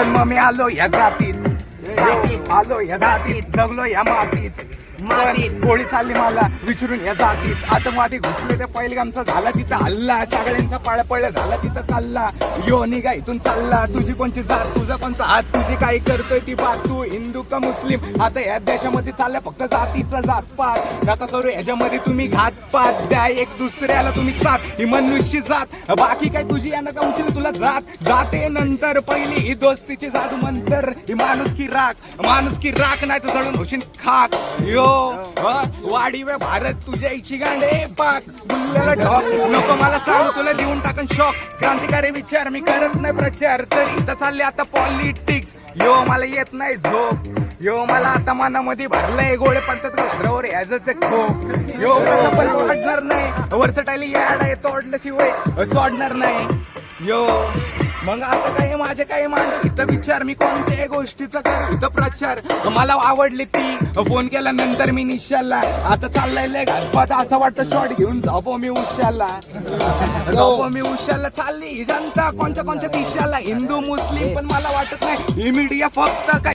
जन्म मी आलो या जातीत, आलो या जातीत, जगलो या मातीत, गोळी चालली मला विचारून या जातीत. आतंकवादी घुसले ते पहिलगामचा झाला तिथं हल्ला, सगळ्यांचा पाळपळ झाला तिथं चालला. यो निघा इथून चालला, तुझी कोणची जात, तुझा कोणचा हात, तुझी काय करतोय ती बात, तू हिंदू का मुस्लिम. आता या देशामध्ये चाललं फक्त जातीचा जातपात, नका करू याच्यामध्ये तुम्ही घातपात, द्या एक दुसऱ्याला तुम्ही साथ, ही मनुष्य जात, बाकी काय तुझी यांना का उंचीला तुला जात जाते नंतर. पहिली ही दोस्तीची जादू मंतर, ही माणुसकी राख नाही तर जळून होशील खाक. यो वाडी वे भारत तुझ्या इच्छी गांडे पाक, बुलल्याला ढॉक नको मला सांग, तुला देऊन टाकन शॉक. क्रांतिकारी विचार मी करत नाही प्रचार, तरी इथं चालले आता पॉलिटिक्स. यो मला येत नाही झोप, यो मला आता मनामध्ये भरलंय, गोळे पडतात घरावर याच खोप. यो कसं पण वाढणार नाही, वर्सटाईली याड आहे तोडलं शिवाय सोडणार नाही. यो मग आता काही माझे काही मांड इथं विचार, मी कोणत्याही गोष्टीचा करू इथं प्रचार. मला आवडली ती फोन केला नंतर मी निशाला, आता चाललाय घातपात असं वाटतं शॉट घेऊन जापो मी उशाला, चालली जनता कोणत्या दिशाला, हिंदू मुस्लिम पण मला वाटत नाही ही मीडिया फक्त काय